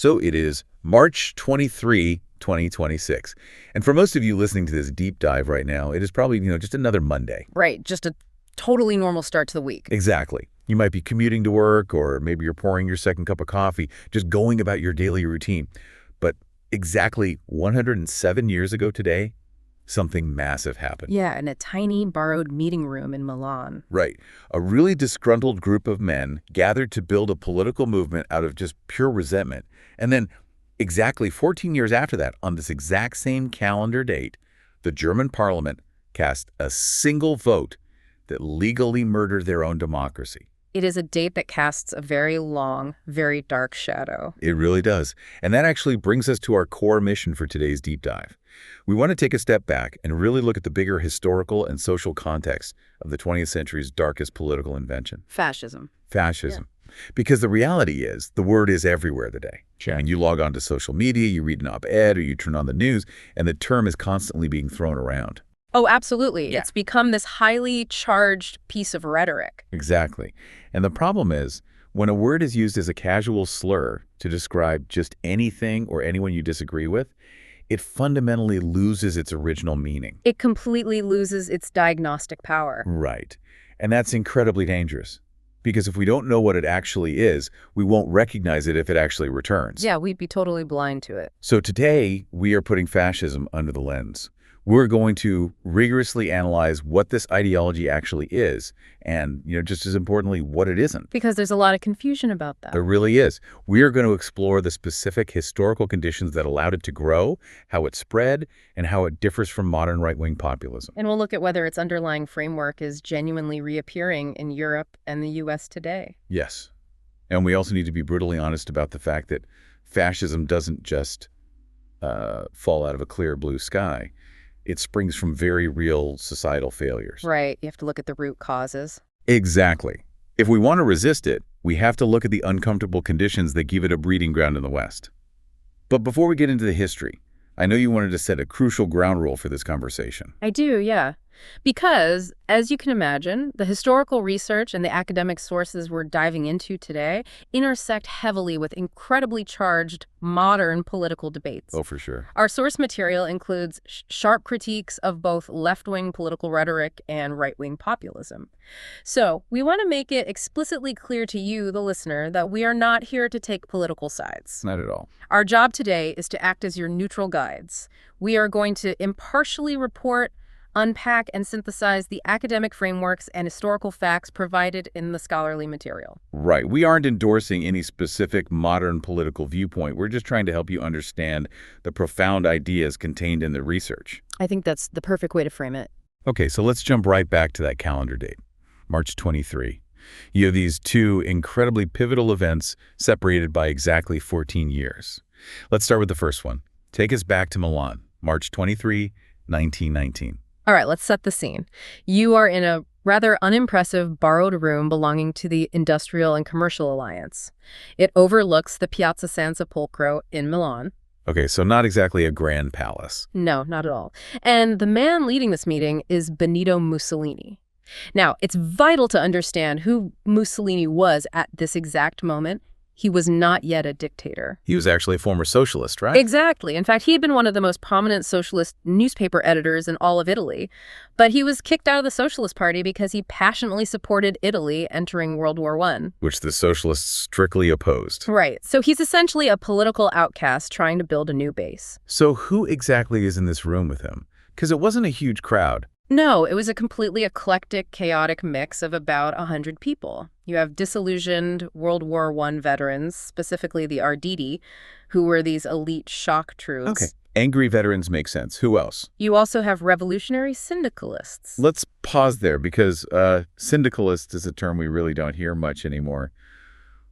So it is March 23, 2026. And for most of you listening to this deep dive right now, it is probably, just another Monday. Right, just a totally normal start to the week. Exactly. You might be commuting to work, or maybe you're pouring your second cup of coffee, just going about your daily routine. But exactly 107 years ago today, something massive happened. Yeah, in a tiny borrowed meeting room in Milan. Right. A really disgruntled group of men gathered to build a political movement out of just pure resentment. And then exactly 14 years after that, on this exact same calendar date, the German parliament cast a single vote that legally murdered their own democracy. It is a date that casts a very long, very dark shadow. It really does. And that actually brings us to our core mission for today's deep dive. We want to take a step back and really look at the bigger historical and social context of the 20th century's darkest political invention. Fascism. Fascism. Yeah. Because the reality is, the word is everywhere today. Sure. And you log on to social media, you read an op-ed, or you turn on the news, and the term is constantly being thrown around. Oh, absolutely. Yeah. It's become this highly charged piece of rhetoric. Exactly. And the problem is, when a word is used as a casual slur to describe just anything or anyone you disagree with, it fundamentally loses its original meaning. It completely loses its diagnostic power. Right. And that's incredibly dangerous. Because if we don't know what it actually is, we won't recognize it if it actually returns. Yeah, we'd be totally blind to it. So today, we are putting fascism under the lens. We're going to rigorously analyze what this ideology actually is and, just as importantly, what it isn't. Because there's a lot of confusion about that. There really is. We are going to explore the specific historical conditions that allowed it to grow, how it spread, and how it differs from modern right-wing populism. And we'll look at whether its underlying framework is genuinely reappearing in Europe and the U.S. today. Yes. And we also need to be brutally honest about the fact that fascism doesn't just fall out of a clear blue sky. It springs from very real societal failures. Right. You have to look at the root causes. Exactly. If we want to resist it, we have to look at the uncomfortable conditions that give it a breeding ground in the West. But before we get into the history, I know you wanted to set a crucial ground rule for this conversation. I do, yeah. Because, as you can imagine, the historical research and the academic sources we're diving into today intersect heavily with incredibly charged modern political debates. Oh, for sure. Our source material includes sharp critiques of both left-wing political rhetoric and right-wing populism. So, we want to make it explicitly clear to you, the listener, that we are not here to take political sides. Not at all. Our job today is to act as your neutral guides. We are going to impartially report, unpack, and synthesize the academic frameworks and historical facts provided in the scholarly material. Right. We aren't endorsing any specific modern political viewpoint. We're just trying to help you understand the profound ideas contained in the research. I think that's the perfect way to frame it. Okay, so let's jump right back to that calendar date, March 23. You have these two incredibly pivotal events separated by exactly 14 years. Let's start with the first one. Take us back to Milan, March 23, 1919. All right, let's set the scene. You are in a rather unimpressive borrowed room belonging to the Industrial and Commercial Alliance. It overlooks the Piazza San Sepolcro in Milan. Okay, so not exactly a grand palace. No, not at all. And the man leading this meeting is Benito Mussolini. Now, it's vital to understand who Mussolini was at this exact moment. He was not yet a dictator. He was actually a former socialist, right? Exactly. In fact, he had been one of the most prominent socialist newspaper editors in all of Italy. But he was kicked out of the Socialist Party because he passionately supported Italy entering World War I. Which the socialists strictly opposed. Right. So he's essentially a political outcast trying to build a new base. So who exactly is in this room with him? Because it wasn't a huge crowd. No, it was a completely eclectic, chaotic mix of about 100 people. You have disillusioned World War I veterans, specifically the Arditi, who were these elite shock troops. Okay. Angry veterans make sense. Who else? You also have revolutionary syndicalists. Let's pause there because syndicalist is a term we really don't hear much anymore.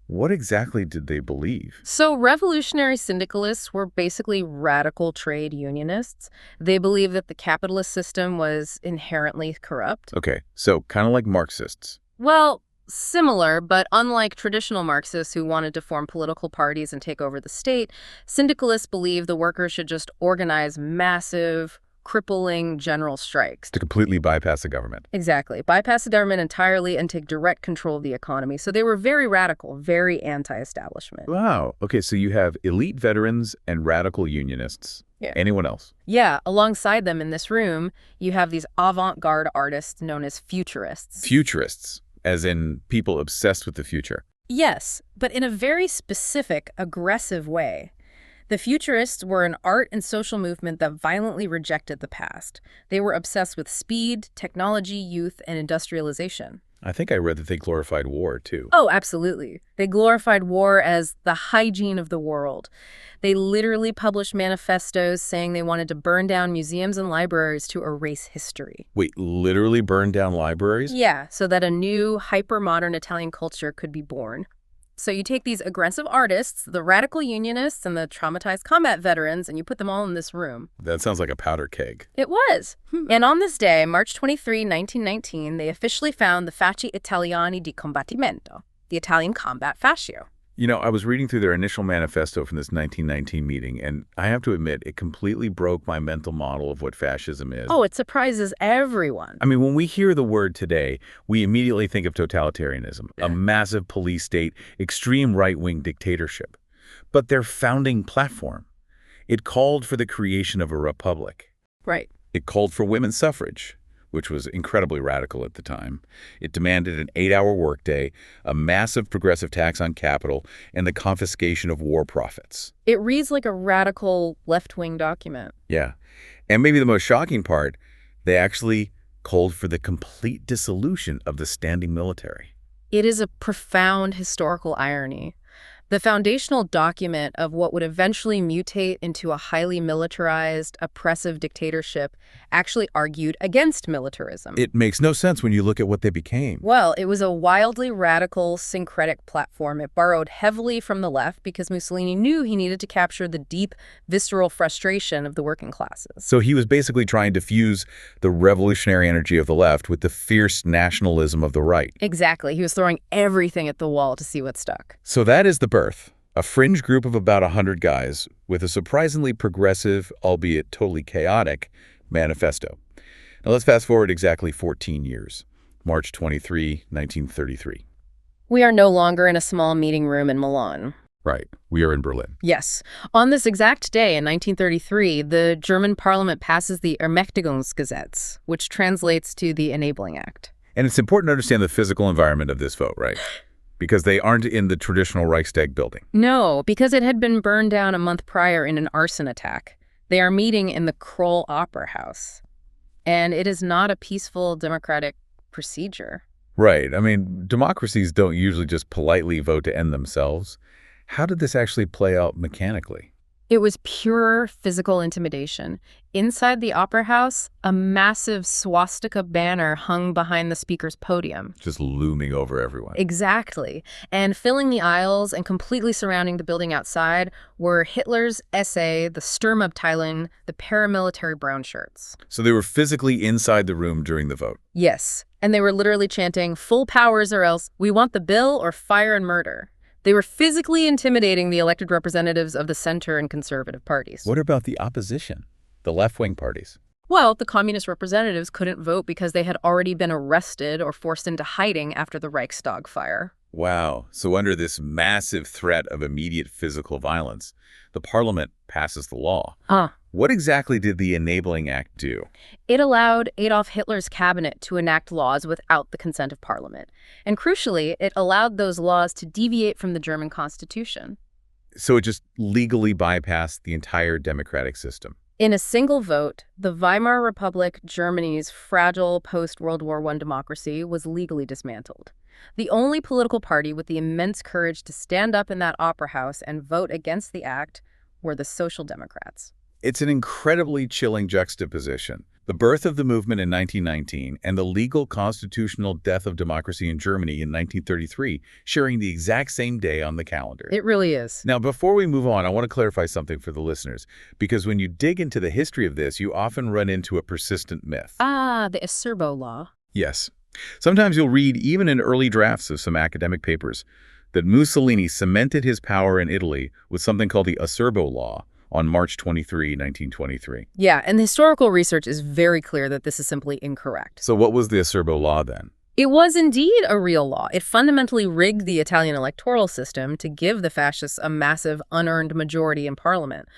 What exactly did they believe? So revolutionary syndicalists were basically radical trade unionists. They believed that the capitalist system was inherently corrupt. Okay, so kind of like Marxists. Well, similar, but unlike traditional Marxists who wanted to form political parties and take over the state, syndicalists believed the workers should just organize massive, crippling general strikes. To completely bypass the government. Exactly. Bypass the government entirely and take direct control of the economy. So they were very radical, very anti-establishment. Wow. Okay, so you have elite veterans and radical unionists. Yeah. Anyone else? Yeah, alongside them in this room, you have these avant-garde artists known as futurists. Futurists, as in people obsessed with the future. Yes, but in a very specific, aggressive way. The futurists were an art and social movement that violently rejected the past. They were obsessed with speed, technology, youth, and industrialization. I think I read that they glorified war, too. Oh, absolutely. They glorified war as the hygiene of the world. They literally published manifestos saying they wanted to burn down museums and libraries to erase history. Wait, literally burn down libraries? Yeah, so that a new, hyper-modern Italian culture could be born. So you take these aggressive artists, the radical unionists, and the traumatized combat veterans, and you put them all in this room. That sounds like a powder keg. It was. And on this day, March 23, 1919, they officially found the Fasci Italiani di Combattimento, the Italian combat fascio. You know, I was reading through their initial manifesto from this 1919 meeting, and I have to admit, it completely broke my mental model of what fascism is. Oh, it surprises everyone. I mean, when we hear the word today, we immediately think of totalitarianism, a massive police state, extreme right-wing dictatorship. But their founding platform, it called for the creation of a republic. Right. It called for women's suffrage, which was incredibly radical at the time. It demanded an 8-hour workday, a massive progressive tax on capital, and the confiscation of war profits. It reads like a radical left-wing document. Yeah. And maybe the most shocking part, they actually called for the complete dissolution of the standing military. It is a profound historical irony. The foundational document of what would eventually mutate into a highly militarized, oppressive dictatorship actually argued against militarism. It makes no sense when you look at what they became. Well, it was a wildly radical, syncretic platform. It borrowed heavily from the left because Mussolini knew he needed to capture the deep, visceral frustration of the working classes. So he was basically trying to fuse the revolutionary energy of the left with the fierce nationalism of the right. Exactly. He was throwing everything at the wall to see what stuck. So that is the birth. A fringe group of about 100 guys with a surprisingly progressive, albeit totally chaotic, manifesto. Now let's fast forward exactly 14 years. March 23, 1933. We are no longer in a small meeting room in Milan. Right. We are in Berlin. Yes. On this exact day in 1933, the German parliament passes the Ermächtigungsgesetz, which translates to the Enabling Act. And it's important to understand the physical environment of this vote, right? Because they aren't in the traditional Reichstag building. No, because it had been burned down a month prior in an arson attack. They are meeting in the Kroll Opera House. And it is not a peaceful democratic procedure. Right. I mean, democracies don't usually just politely vote to end themselves. How did this actually play out mechanically? It was pure physical intimidation. Inside the opera house, a massive swastika banner hung behind the speaker's podium. Just looming over everyone. Exactly. And filling the aisles and completely surrounding the building outside were Hitler's SA, the Sturmabteilung, the paramilitary brown shirts. So they were physically inside the room during the vote. Yes. And they were literally chanting, "Full powers or else we want the bill or fire and murder." They were physically intimidating the elected representatives of the center and conservative parties. What about the opposition, the left-wing parties? Well, the communist representatives couldn't vote because they had already been arrested or forced into hiding after the Reichstag fire. Wow. So under this massive threat of immediate physical violence, the parliament passes the law. What exactly did the Enabling Act do? It allowed Adolf Hitler's cabinet to enact laws without the consent of parliament. And crucially, it allowed those laws to deviate from the German constitution. So it just legally bypassed the entire democratic system. In a single vote, the Weimar Republic, Germany's fragile post-World War I democracy, was legally dismantled. The only political party with the immense courage to stand up in that opera house and vote against the act were the Social Democrats. It's an incredibly chilling juxtaposition. The birth of the movement in 1919 and the legal constitutional death of democracy in Germany in 1933 sharing the exact same day on the calendar. It really is. Now, before we move on, I want to clarify something for the listeners, because when you dig into the history of this, you often run into a persistent myth. The Acerbo Law. Yes. Sometimes you'll read, even in early drafts of some academic papers, that Mussolini cemented his power in Italy with something called the Acerbo Law, on March 23, 1923. Yeah, and the historical research is very clear that this is simply incorrect. So what was the Acerbo Law then? It was indeed a real law. It fundamentally rigged the Italian electoral system to give the fascists a massive unearned majority in parliament.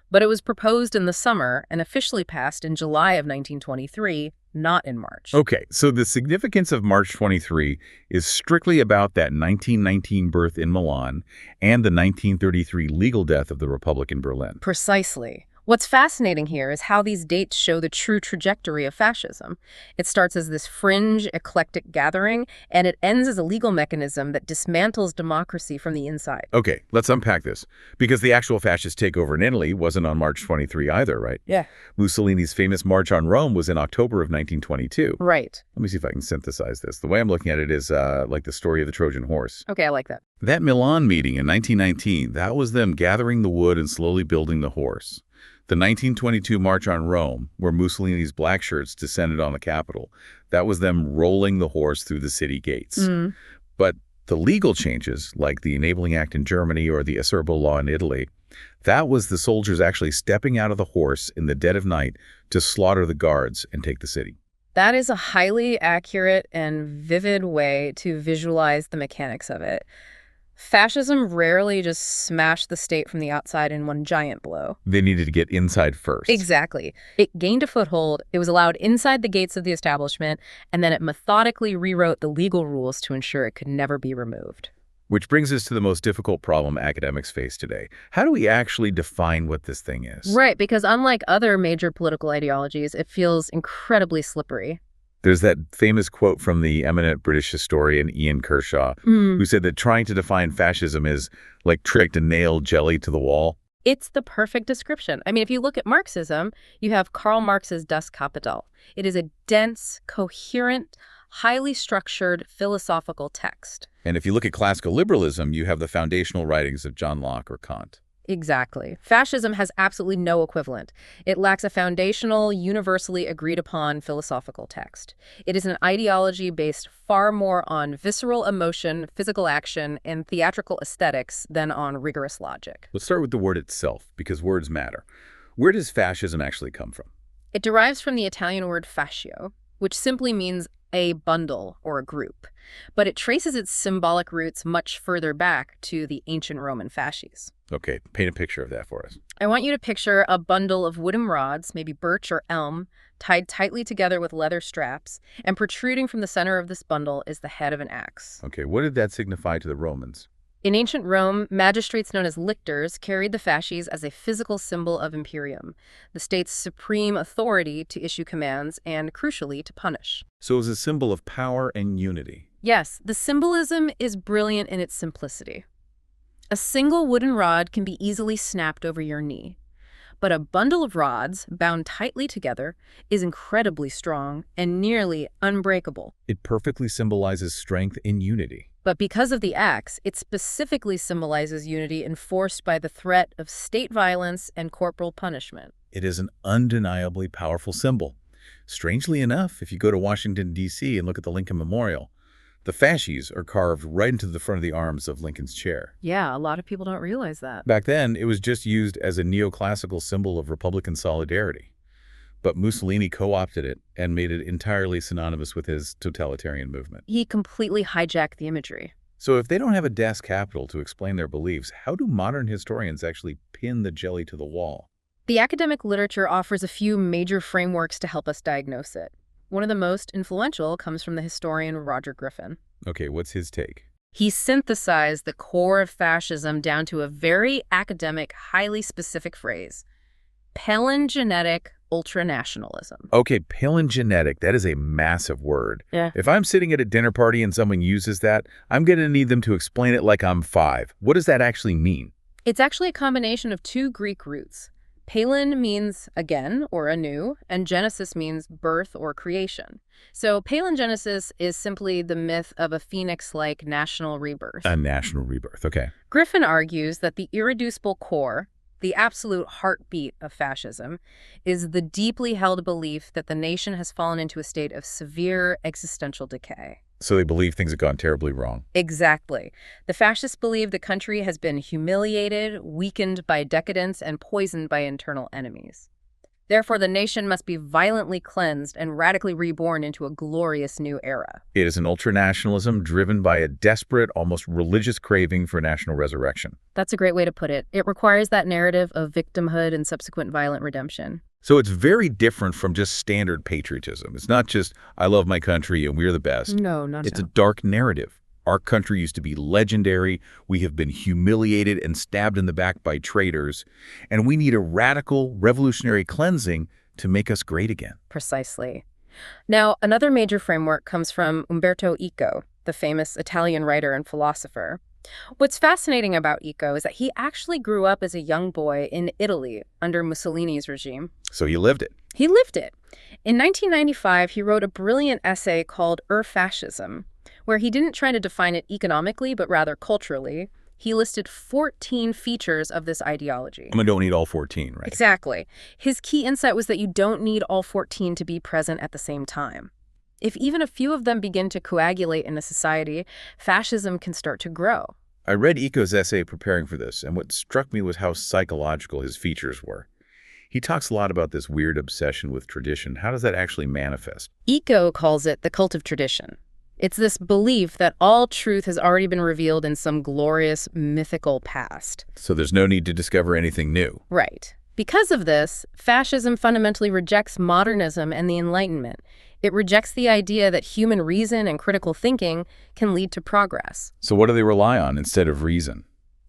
But it was proposed in the summer and officially passed in July of 1923, not in March. Okay, so the significance of March 23 is strictly about that 1919 birth in Milan and the 1933 legal death of the Republic in Berlin. Precisely. What's fascinating here is how these dates show the true trajectory of fascism. It starts as this fringe, eclectic gathering, and it ends as a legal mechanism that dismantles democracy from the inside. Okay, let's unpack this. Because the actual fascist takeover in Italy wasn't on March 23 either, right? Yeah. Mussolini's famous March on Rome was in October of 1922. Right. Let me see if I can synthesize this. The way I'm looking at it is like the story of the Trojan horse. Okay, I like that. That Milan meeting in 1919, that was them gathering the wood and slowly building the horse. The 1922 March on Rome, where Mussolini's black shirts descended on the Capitol, that was them rolling the horse through the city gates. But the legal changes, like the Enabling Act in Germany or the Acerbo Law in Italy, that was the soldiers actually stepping out of the horse in the dead of night to slaughter the guards and take the city. That is a highly accurate and vivid way to visualize the mechanics of it. Fascism rarely just smashed the state from the outside in one giant blow. They needed to get inside first. Exactly. It gained a foothold, it was allowed inside the gates of the establishment, and then it methodically rewrote the legal rules to ensure it could never be removed. Which brings us to the most difficult problem academics face today. How do we actually define what this thing is? Right, because unlike other major political ideologies, it feels incredibly slippery. There's that famous quote from the eminent British historian Ian Kershaw, who said that trying to define fascism is like trying to nail jelly to the wall. It's the perfect description. I mean, if you look at Marxism, you have Karl Marx's Das Kapital. It is a dense, coherent, highly structured philosophical text. And if you look at classical liberalism, you have the foundational writings of John Locke or Kant. Exactly. Fascism has absolutely no equivalent. It lacks a foundational, universally agreed upon philosophical text. It is an ideology based far more on visceral emotion, physical action, and theatrical aesthetics than on rigorous logic. Let's start with the word itself, because words matter. Where does fascism actually come from? It derives from the Italian word fascio, which simply means a bundle or a group, but it traces its symbolic roots much further back to the ancient Roman fasces. Okay, paint a picture of that for us. I want you to picture a bundle of wooden rods, maybe birch or elm, tied tightly together with leather straps, and protruding from the center of this bundle is the head of an axe. Okay, what did that signify to the Romans? In ancient Rome, magistrates known as lictors carried the fasces as a physical symbol of imperium, the state's supreme authority to issue commands and, crucially, to punish. So it was a symbol of power and unity. Yes, the symbolism is brilliant in its simplicity. A single wooden rod can be easily snapped over your knee, but a bundle of rods, bound tightly together, is incredibly strong and nearly unbreakable. It perfectly symbolizes strength and unity. But because of the axe, it specifically symbolizes unity enforced by the threat of state violence and corporal punishment. It is an undeniably powerful symbol. Strangely enough, if you go to Washington, D.C. and look at the Lincoln Memorial, the fasces are carved right into the front of the arms of Lincoln's chair. Yeah, a lot of people don't realize that. Back then, it was just used as a neoclassical symbol of Republican solidarity. But Mussolini co-opted it and made it entirely synonymous with his totalitarian movement. He completely hijacked the imagery. So if they don't have a Das Kapital to explain their beliefs, how do modern historians actually pin the jelly to the wall? The academic literature offers a few major frameworks to help us diagnose it. One of the most influential comes from the historian Roger Griffin. Okay, what's his take? He synthesized the core of fascism down to a very academic, highly specific phrase: palingenetic ultranationalism. Okay, palingenetic, that is a massive word. Yeah. If I'm sitting at a dinner party and someone uses that, I'm going to need them to explain it like I'm 5. What does that actually mean? It's actually a combination of two Greek roots. Palin means again or anew, and genesis means birth or creation. So palingenesis is simply the myth of a phoenix-like national rebirth. A national rebirth, okay. Griffin argues that the irreducible core, the absolute heartbeat of fascism, is the deeply held belief that the nation has fallen into a state of severe existential decay. So they believe things have gone terribly wrong. Exactly. The fascists believe the country has been humiliated, weakened by decadence, and poisoned by internal enemies. Therefore, the nation must be violently cleansed and radically reborn into a glorious new era. It is an ultranationalism driven by a desperate, almost religious craving for national resurrection. That's a great way to put it. It requires that narrative of victimhood and subsequent violent redemption. So it's very different from just standard patriotism. It's not just, I love my country and we're the best. No, not It's at a all. dark narrative. Our country used to be legendary. We have been humiliated and stabbed in the back by traitors. And we need a radical, revolutionary cleansing to make us great again. Precisely. Now, another major framework comes from Umberto Eco, the famous Italian writer and philosopher. What's fascinating about Eco is that he actually grew up as a young boy in Italy under Mussolini's regime. So he lived it. He lived it. In 1995, he wrote a brilliant essay called Fascism, where he didn't try to define it economically, but rather culturally. He listed 14 features of this ideology. I don't need all 14, right? Exactly. His key insight was that you don't need all 14 to be present at the same time. If even a few of them begin to coagulate in a society, fascism can start to grow. I read Eco's essay preparing for this, and what struck me was how psychological his features were. He talks a lot about this weird obsession with tradition. How does that actually manifest? Eco calls it the cult of tradition. It's this belief that all truth has already been revealed in some glorious, mythical past. So there's no need to discover anything new. Right. Because of this, fascism fundamentally rejects modernism and the Enlightenment. It rejects the idea that human reason and critical thinking can lead to progress. So what do they rely on instead of reason?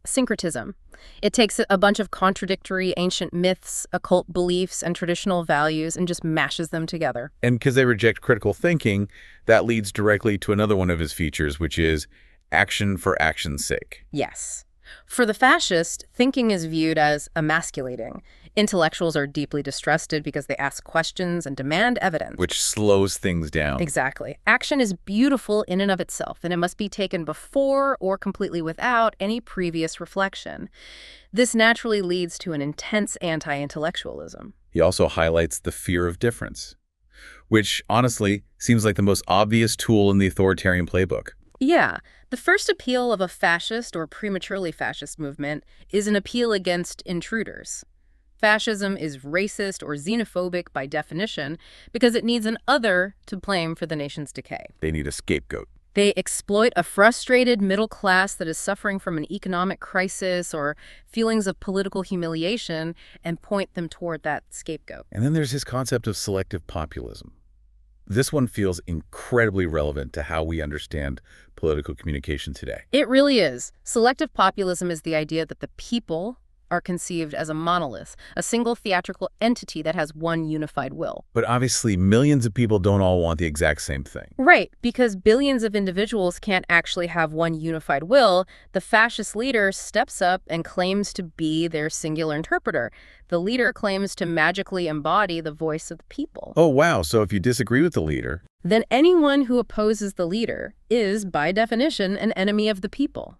Syncretism. It takes a bunch of contradictory ancient myths, occult beliefs, and traditional values and just mashes them together. And because they reject critical thinking, that leads directly to another one of his features, which is action for action's sake. Yes. For the fascist, thinking is viewed as emasculating. Intellectuals are deeply distrusted because they ask questions and demand evidence. Which slows things down. Exactly. Action is beautiful in and of itself, and it must be taken before or completely without any previous reflection. This naturally leads to an intense anti-intellectualism. He also highlights the fear of difference, which honestly seems like the most obvious tool in the authoritarian playbook. Yeah. The first appeal of a fascist or prematurely fascist movement is an appeal against intruders. Fascism is racist or xenophobic by definition because it needs an other to blame for the nation's decay. They need a scapegoat. They exploit a frustrated middle class that is suffering from an economic crisis or feelings of political humiliation and point them toward that scapegoat. And then there's his concept of selective populism. This one feels incredibly relevant to how we understand political communication today. It really is. Selective populism is the idea that the people are conceived as a monolith, a single theatrical entity that has one unified will. But obviously, millions of people don't all want the exact same thing. Right, because billions of individuals can't actually have one unified will, the fascist leader steps up and claims to be their singular interpreter. The leader claims to magically embody the voice of the people. Oh, wow. So if you disagree with the leader, then anyone who opposes the leader is, by definition, an enemy of the people.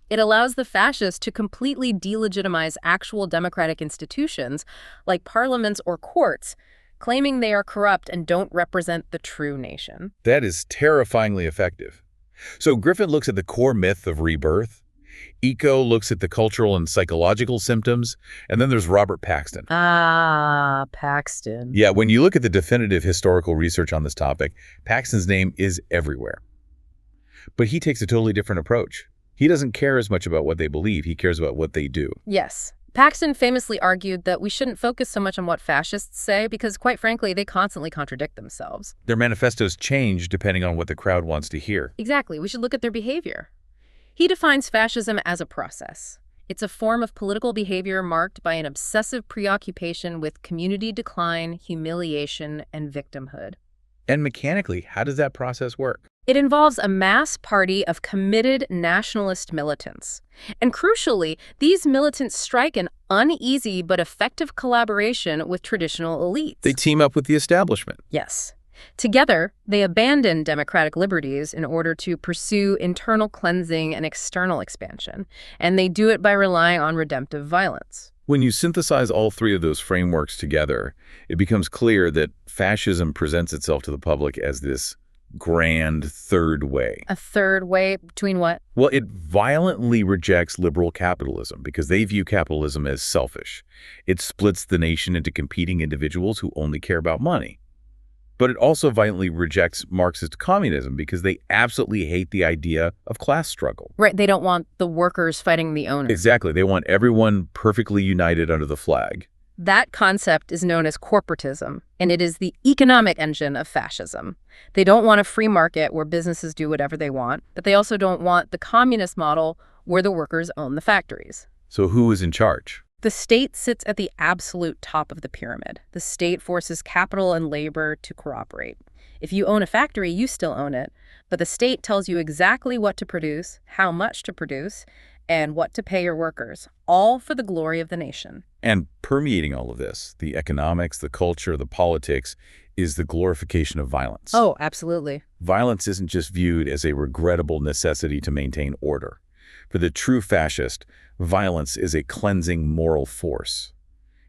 It allows the fascists to completely delegitimize actual democratic institutions like parliaments or courts, claiming they are corrupt and don't represent the true nation. that is terrifyingly effective. So Griffin looks at the core myth of rebirth. Eco looks at the cultural and psychological symptoms. And then there's Robert Paxton. Ah, Paxton. Yeah, when you look at the definitive historical research on this topic, Paxton's name is everywhere. But he takes a totally different approach. He doesn't care as much about what they believe. He cares about what they do. Yes. Paxton famously argued that we shouldn't focus so much on what fascists say because, quite frankly, they constantly contradict themselves. Their manifestos change depending on what the crowd wants to hear. Exactly. We should look at their behavior. He defines fascism as a process. It's a form of political behavior marked by an obsessive preoccupation with community decline, humiliation, and victimhood. And mechanically, how does that process work? It involves a mass party of committed nationalist militants. And crucially, these militants strike an uneasy but effective collaboration with traditional elites. They team up with the establishment. Yes. Together, they abandon democratic liberties in order to pursue internal cleansing and external expansion. And they do it by relying on redemptive violence. When you synthesize all three of those frameworks together, it becomes clear that fascism presents itself to the public as this grand third way. A third way between what? Well, it violently rejects liberal capitalism because they view capitalism as selfish. It splits the nation into competing individuals who only care about money. But it also violently rejects Marxist communism because they absolutely hate the idea of class struggle. Right, they don't want the workers fighting the owners. Exactly. They want everyone perfectly united under the flag. That concept is known as corporatism, and it is the economic engine of fascism. They don't want a free market where businesses do whatever they want, but they also don't want the communist model where the workers own the factories. So who is in charge? The state sits at the absolute top of the pyramid. The state forces capital and labor to cooperate. If you own a factory, you still own it, but the state tells you exactly what to produce, how much to produce, and what to pay your workers, all for the glory of the nation. And permeating all of this, the economics, the culture, the politics, is the glorification of violence. Oh, absolutely. Violence isn't just viewed as a regrettable necessity to maintain order. For the true fascist, violence is a cleansing moral force.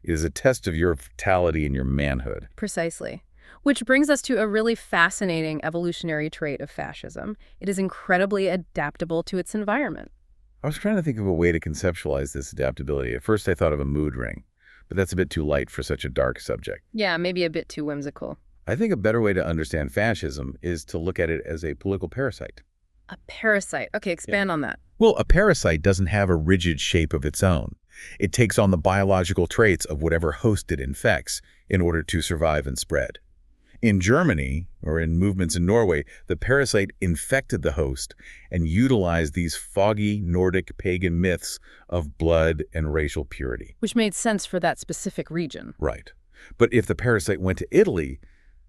It is a test of your vitality and your manhood. Precisely. Which brings us to a really fascinating evolutionary trait of fascism. It is incredibly adaptable to its environment. I was trying to think of a way to conceptualize this adaptability. At first I thought of a mood ring, but that's a bit too light for such a dark subject. Yeah, maybe a bit too whimsical. I think a better way to understand fascism is to look at it as a political parasite. A parasite. Okay, expand on that. Well, a parasite doesn't have a rigid shape of its own. It takes on the biological traits of whatever host it infects in order to survive and spread. In Germany, or in movements in Norway, the parasite infected the host and utilized these foggy Nordic pagan myths of blood and racial purity. Which made sense for that specific region. Right. But if the parasite went to Italy,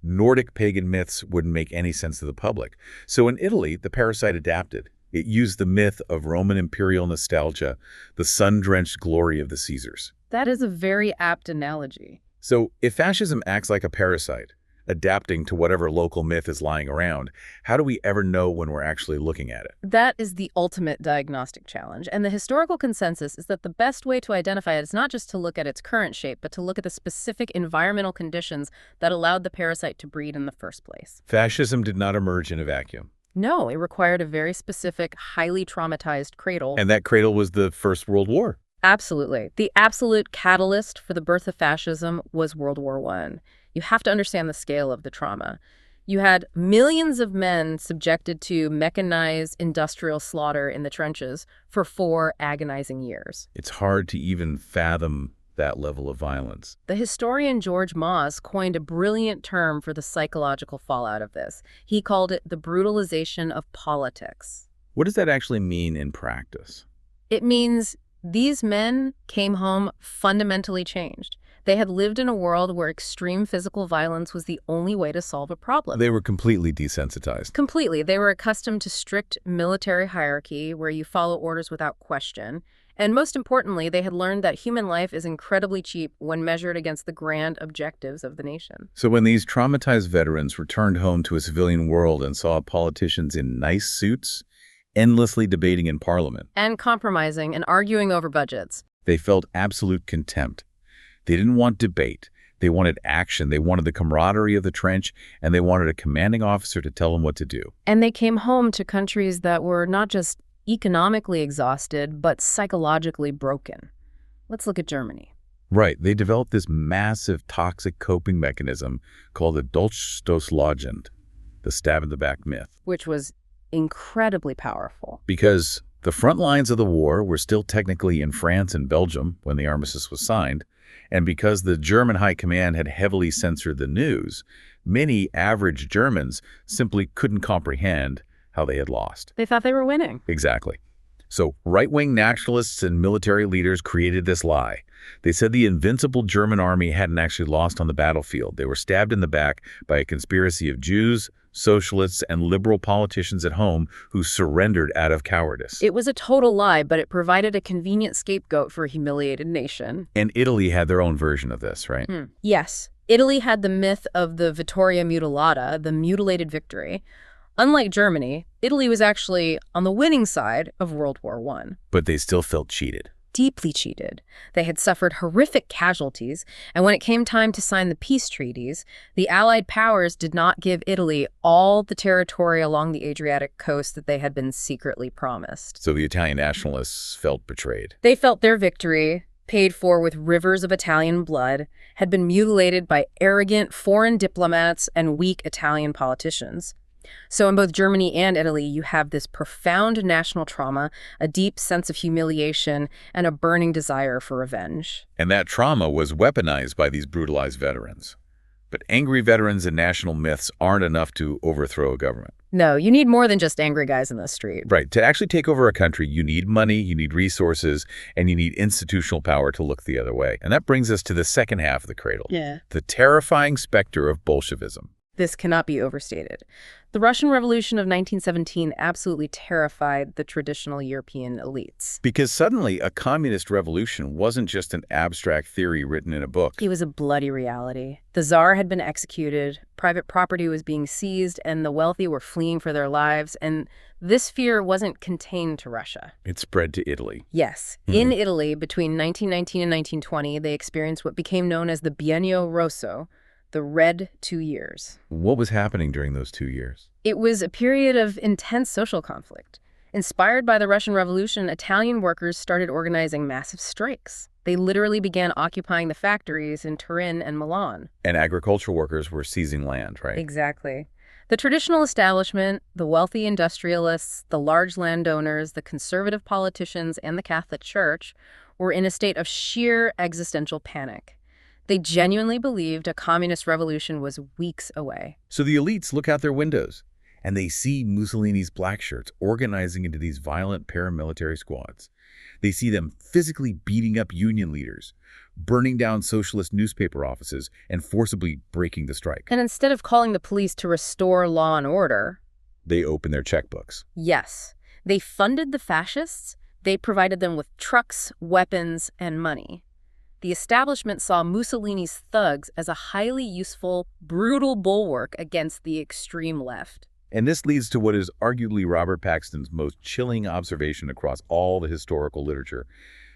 Nordic pagan myths wouldn't make any sense to the public. So in Italy, the parasite adapted. It used the myth of Roman imperial nostalgia, the sun-drenched glory of the Caesars. That is a very apt analogy. So if fascism acts like a parasite, adapting to whatever local myth is lying around, how do we ever know when we're actually looking at it? That is the ultimate diagnostic challenge, and the historical consensus is that the best way to identify it is not just to look at its current shape, but to look at the specific environmental conditions that allowed the parasite to breed in the first place. Fascism did not emerge in a vacuum. No, it required a very specific, highly traumatized cradle. And that cradle was the First World War. Absolutely. The absolute catalyst for the birth of fascism was World War I. You have to understand the scale of the trauma. You had millions of men subjected to mechanized industrial slaughter in the trenches for 4 agonizing years. It's hard to even fathom that level of violence. The historian George Moss coined a brilliant term for the psychological fallout of this. He called it the brutalization of politics. What does that actually mean in practice? It means these men came home fundamentally changed. They had lived in a world where extreme physical violence was the only way to solve a problem. They were completely desensitized. Completely. They were accustomed to strict military hierarchy where you follow orders without question. And most importantly, they had learned that human life is incredibly cheap when measured against the grand objectives of the nation. So when these traumatized veterans returned home to a civilian world and saw politicians in nice suits, endlessly debating in Parliament, And compromising and arguing over budgets. they felt absolute contempt. They didn't want debate. They wanted action. They wanted the camaraderie of the trench, and they wanted a commanding officer to tell them what to do. And they came home to countries that were not just economically exhausted, but psychologically broken. Let's look at Germany. Right. They developed this massive toxic coping mechanism called the Dolchstoßlegend, the stab-in-the-back myth. Which was incredibly powerful. Because the front lines of the war were still technically in France and Belgium when the armistice was signed, and because the German High Command had heavily censored the news, many average Germans simply couldn't comprehend how they had lost. They thought they were winning. Exactly. So right-wing nationalists and military leaders created this lie. They said the invincible German army hadn't actually lost on the battlefield. They were stabbed in the back by a conspiracy of Jews, socialists, and liberal politicians at home who surrendered out of cowardice. It was a total lie, but it provided a convenient scapegoat for a humiliated nation. And Italy had their own version of this, right? Yes. Italy had the myth of the Vittoria Mutilata, the mutilated victory. Unlike Germany, Italy was actually on the winning side of World War I. But they still felt cheated. deeply cheated. They had suffered horrific casualties, and when it came time to sign the peace treaties, the Allied powers did not give Italy all the territory along the Adriatic coast that they had been secretly promised. So the Italian nationalists felt betrayed. They felt their victory, paid for with rivers of Italian blood, had been mutilated by arrogant foreign diplomats and weak Italian politicians. So in both Germany and Italy, you have this profound national trauma, a deep sense of humiliation, and a burning desire for revenge. And that trauma was weaponized by these brutalized veterans. But angry veterans and national myths aren't enough to overthrow a government. No, you need more than just angry guys in the street. Right. To actually take over a country, you need money, you need resources, and you need institutional power to look the other way. And that brings us to the second half of the cradle. Yeah. The terrifying specter of Bolshevism. This cannot be overstated. The Russian Revolution of 1917 absolutely terrified the traditional European elites. Because suddenly, a communist revolution wasn't just an abstract theory written in a book. It was a bloody reality. The Tsar had been executed, private property was being seized, and the wealthy were fleeing for their lives, and this fear wasn't contained to Russia. It spread to Italy. Yes. In Italy, between 1919 and 1920, they experienced what became known as the Biennio Rosso, the Red 2 years. What was happening during those 2 years? It was a period of intense social conflict. Inspired by the Russian Revolution, Italian workers started organizing massive strikes. They literally began occupying the factories in Turin and Milan. And agricultural workers were seizing land, right? Exactly. The traditional establishment, the wealthy industrialists, the large landowners, the conservative politicians, and the Catholic Church were in a state of sheer existential panic. They genuinely believed a communist revolution was weeks away. So the elites look out their windows, and they see Mussolini's black shirts organizing into these violent paramilitary squads. They see them physically beating up union leaders, burning down socialist newspaper offices, and forcibly breaking the strike. And instead of calling the police to restore law and order, They open their checkbooks. yes, they funded the fascists. They provided them with trucks, weapons, and money. The establishment saw Mussolini's thugs as a highly useful, brutal bulwark against the extreme left. And this leads to what is arguably Robert Paxton's most chilling observation across all the historical literature.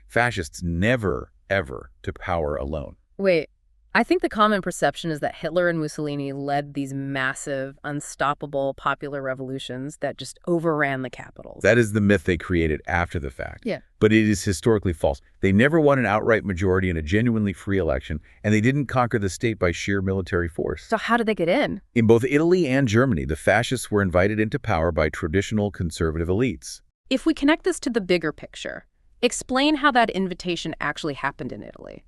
Fascists never, ever took power alone. Wait, I think the common perception is that Hitler and Mussolini led these massive, unstoppable popular revolutions that just overran the capitals. That is the myth they created after the fact. Yeah. But it is historically false. They never won an outright majority in a genuinely free election, and they didn't conquer the state by sheer military force. So how did they get in? In both Italy and Germany, the fascists were invited into power by traditional conservative elites. If we connect this to the bigger picture, explain how that invitation actually happened in Italy.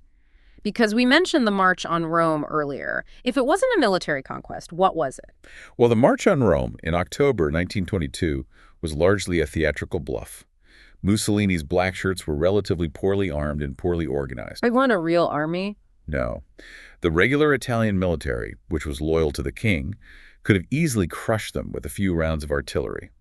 Because we mentioned the March on Rome earlier. If it wasn't a military conquest, what was it? Well, the March on Rome in October 1922 was largely a theatrical bluff. Mussolini's black shirts were relatively poorly armed and poorly organized. They weren't a real army. No. The regular Italian military, which was loyal to the king, could have easily crushed them with a few rounds of artillery.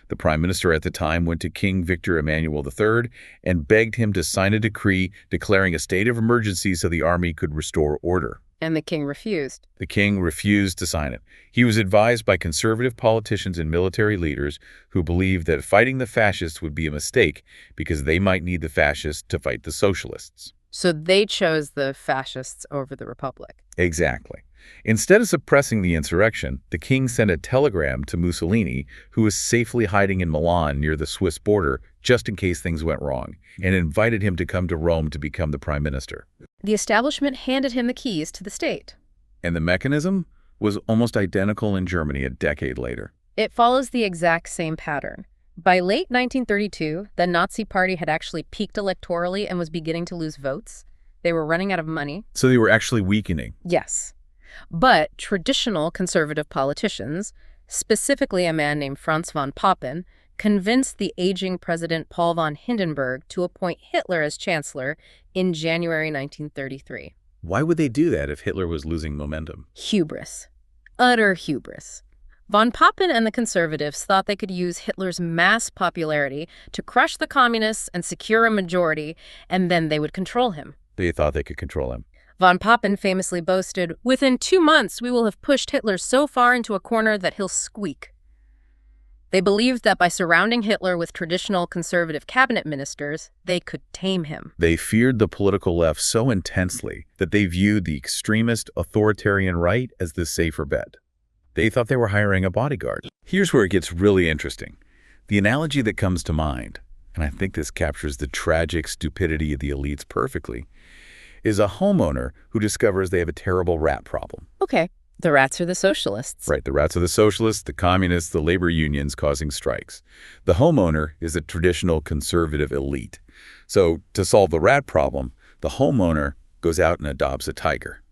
The prime minister at the time went to King Victor Emmanuel III and begged him to sign a decree declaring a state of emergency so the army could restore order. And the king refused. The king refused to sign it. He was advised by conservative politicians and military leaders who believed that fighting the fascists would be a mistake because they might need the fascists to fight the socialists. So they chose the fascists over the Republic. Exactly. Instead of suppressing the insurrection, the king sent a telegram to Mussolini, who was safely hiding in Milan near the Swiss border just in case things went wrong, and invited him to come to Rome to become the prime minister. The establishment handed him the keys to the state. And the mechanism was almost identical in Germany a decade later. It follows the exact same pattern. By late 1932, the Nazi Party had actually peaked electorally and was beginning to lose votes. They were running out of money. So they were actually weakening. Yes. But traditional conservative politicians, specifically a man named Franz von Papen, convinced the aging President Paul von Hindenburg to appoint Hitler as chancellor in January 1933. Why would they do that if Hitler was losing momentum? Hubris. Utter hubris. Von Papen and the conservatives thought they could use Hitler's mass popularity to crush the communists and secure a majority, and then they would control him. They thought they could control him. Von Papen famously boasted, "Within 2 months, we will have pushed Hitler so far into a corner that he'll squeak." They believed that by surrounding Hitler with traditional conservative cabinet ministers, they could tame him. They feared the political left so intensely that they viewed the extremist authoritarian right as the safer bet. They thought they were hiring a bodyguard. Here's where it gets really interesting. The analogy that comes to mind, and I think this captures the tragic stupidity of the elites perfectly, is a homeowner who discovers they have a terrible rat problem. Okay, the rats are the socialists. Right, the rats are the socialists, the communists, the labor unions causing strikes. The homeowner is a traditional conservative elite. So to solve the rat problem, the homeowner goes out and adopts a tiger.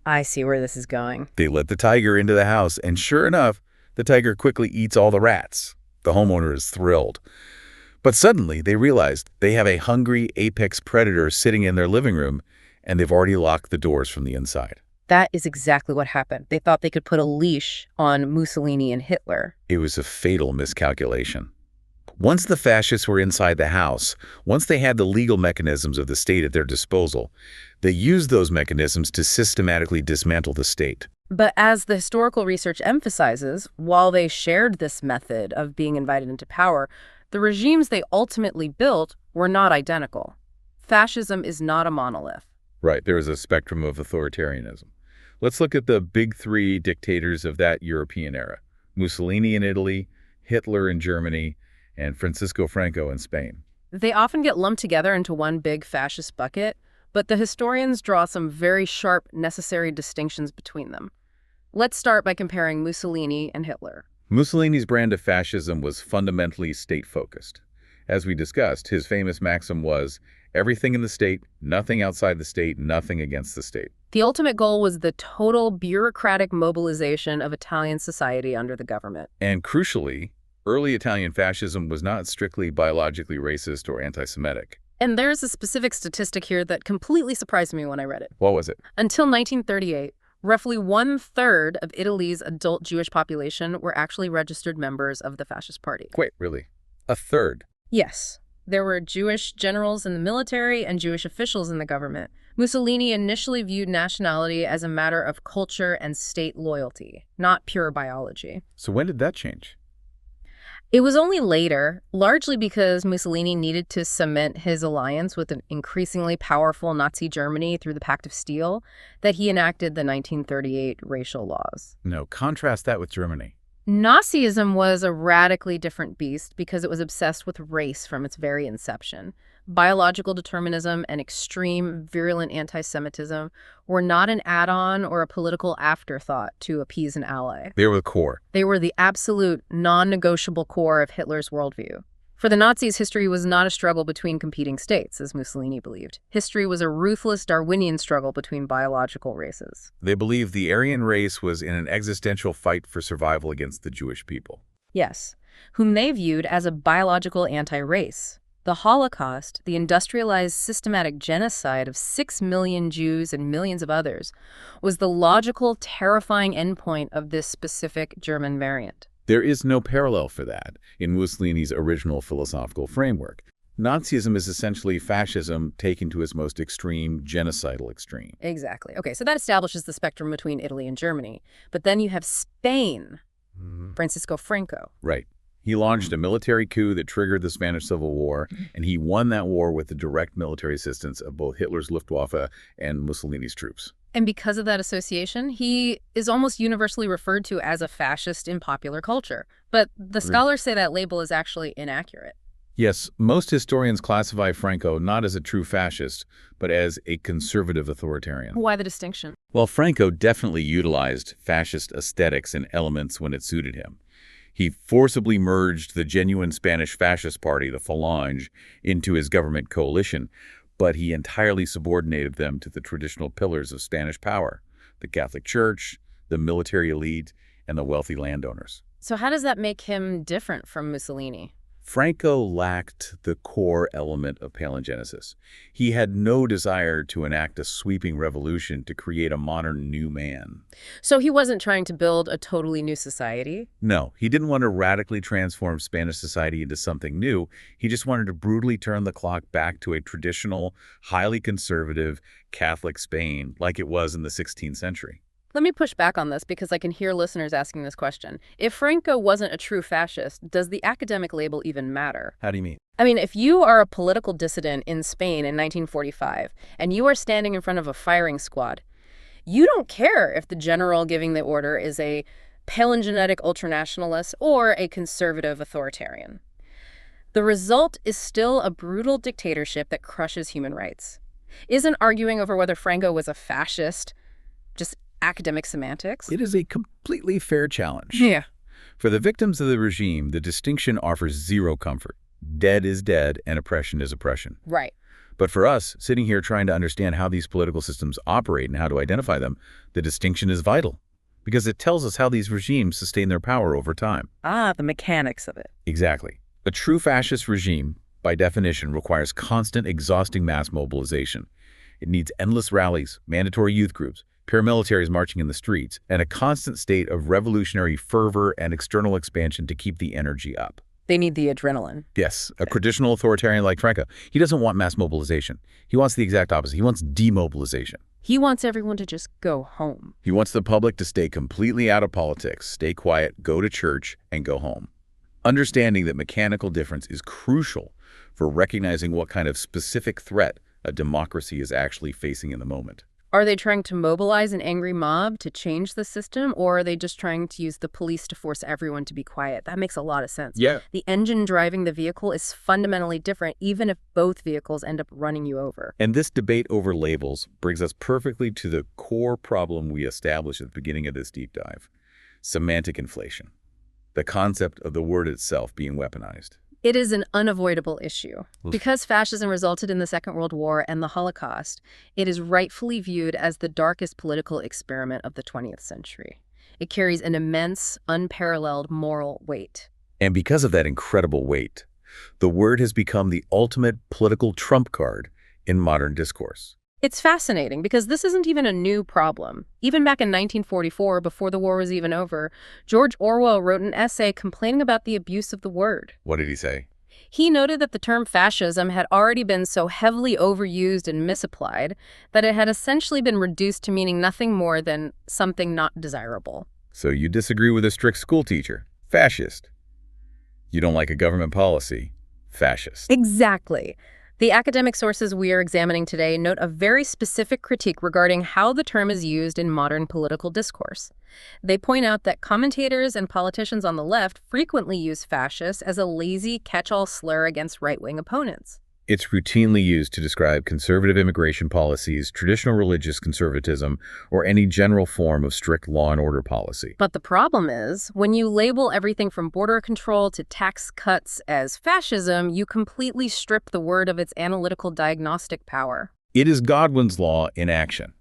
I see where this is going. They let the tiger into the house, and sure enough, the tiger quickly eats all the rats. The homeowner is thrilled. But suddenly, they realize they have a hungry apex predator sitting in their living room, and they've already locked the doors from the inside. That is exactly what happened. They thought they could put a leash on Mussolini and Hitler. It was a fatal miscalculation. Once the fascists were inside the house, once they had the legal mechanisms of the state at their disposal, they used those mechanisms to systematically dismantle the state. But as the historical research emphasizes, while they shared this method of being invited into power, the regimes they ultimately built were not identical. Fascism is not a monolith. Right, there is a spectrum of authoritarianism. Let's look at the big three dictators of that European era: Mussolini in Italy, Hitler in Germany, and Francisco Franco in Spain. They often get lumped together into one big fascist bucket, but the historians draw some very sharp, necessary distinctions between them. Let's start by comparing Mussolini and Hitler. Mussolini's brand of fascism was fundamentally state-focused. As we discussed, his famous maxim was, everything in the state, nothing outside the state, nothing against the state. The ultimate goal was the total bureaucratic mobilization of Italian society under the government. And crucially, early Italian fascism was not strictly biologically racist or anti-Semitic. And there's a specific statistic here that completely surprised me when I read it. What was it? Until 1938, roughly 1/3 of Italy's adult Jewish population were actually registered members of the Fascist Party. Wait, really? A third? Yes. There were Jewish generals in the military and Jewish officials in the government. Mussolini initially viewed nationality as a matter of culture and state loyalty, not pure biology. So when did that change? It was only later, largely because Mussolini needed to cement his alliance with an increasingly powerful Nazi Germany through the Pact of Steel, that he enacted the 1938 racial laws. No, contrast that with Germany. Nazism was a radically different beast because it was obsessed with race from its very inception. Biological determinism and extreme, virulent anti-Semitism were not an add-on or a political afterthought to appease an ally. They were the core. They were the absolute, non-negotiable core of Hitler's worldview. For the Nazis, history was not a struggle between competing states, as Mussolini believed. History was a ruthless Darwinian struggle between biological races. They believed the Aryan race was in an existential fight for survival against the Jewish people. Yes, whom they viewed as a biological anti-race. The Holocaust, the industrialized systematic genocide of 6 million Jews and millions of others, was the logical, terrifying endpoint of this specific German variant. There is no parallel for that in Mussolini's original philosophical framework. Nazism is essentially fascism taken to its most extreme, genocidal extreme. Exactly. Okay, so that establishes the spectrum between Italy and Germany. But then you have Spain, Francisco Franco. Right. He launched a military coup that triggered the Spanish Civil War, and he won that war with the direct military assistance of both Hitler's Luftwaffe and Mussolini's troops. And because of that association, he is almost universally referred to as a fascist in popular culture. But the scholars say that label is actually inaccurate. Yes, most historians classify Franco not as a true fascist, but as a conservative authoritarian. Why the distinction? Well, Franco definitely utilized fascist aesthetics and elements when it suited him. He forcibly merged the genuine Spanish fascist party, the Falange, into his government coalition, but he entirely subordinated them to the traditional pillars of Spanish power: the Catholic Church, the military elite, and the wealthy landowners. So how does that make him different from Mussolini? Franco lacked the core element of palingenesis. He had no desire to enact a sweeping revolution to create a modern new man. So he wasn't trying to build a totally new society? No, he didn't want to radically transform Spanish society into something new. He just wanted to brutally turn the clock back to a traditional, highly conservative Catholic Spain like it was in the 16th century. Let me push back on this because I can hear listeners asking this question. If Franco wasn't a true fascist, does the academic label even matter? How do you mean? I mean, if you are a political dissident in Spain in 1945 and you are standing in front of a firing squad, you don't care if the general giving the order is a palingenetic ultranationalist or a conservative authoritarian. The result is still a brutal dictatorship that crushes human rights. Isn't arguing over whether Franco was a fascist just academic semantics? It is a completely fair challenge. Yeah. For the victims of the regime, the distinction offers zero comfort. Dead is dead, and oppression is oppression. Right. But for us, sitting here trying to understand how these political systems operate and how to identify them, the distinction is vital, because it tells us how these regimes sustain their power over time. Ah, the mechanics of it. Exactly. A true fascist regime, by definition, requires constant, exhausting mass mobilization. It needs endless rallies, mandatory youth groups, paramilitaries marching in the streets, and a constant state of revolutionary fervor and external expansion to keep the energy up. They need the adrenaline. Yes, a traditional authoritarian like Franco, he doesn't want mass mobilization. He wants the exact opposite. He wants demobilization. He wants everyone to just go home. He wants the public to stay completely out of politics, stay quiet, go to church, and go home. Understanding that mechanical difference is crucial for recognizing what kind of specific threat a democracy is actually facing in the moment. Are they trying to mobilize an angry mob to change the system, or are they just trying to use the police to force everyone to be quiet? That makes a lot of sense. Yeah. The engine driving the vehicle is fundamentally different, even if both vehicles end up running you over. And this debate over labels brings us perfectly to the core problem we established at the beginning of this deep dive: semantic inflation, the concept of the word itself being weaponized. It is an unavoidable issue. Because fascism resulted in the Second World War and the Holocaust, it is rightfully viewed as the darkest political experiment of the 20th century. It carries an immense, unparalleled moral weight. And because of that incredible weight, the word has become the ultimate political trump card in modern discourse. It's fascinating because this isn't even a new problem. Even back in 1944, before the war was even over, George Orwell wrote an essay complaining about the abuse of the word. What did he say? He noted that the term fascism had already been so heavily overused and misapplied that it had essentially been reduced to meaning nothing more than something not desirable. So you disagree with a strict school teacher? Fascist. You don't like a government policy? Fascist. Exactly. The academic sources we are examining today note a very specific critique regarding how the term is used in modern political discourse. They point out that commentators and politicians on the left frequently use fascist as a lazy catch-all slur against right-wing opponents. It's routinely used to describe conservative immigration policies, traditional religious conservatism, or any general form of strict law and order policy. But the problem is, when you label everything from border control to tax cuts as fascism, you completely strip the word of its analytical diagnostic power. It is Godwin's law in action.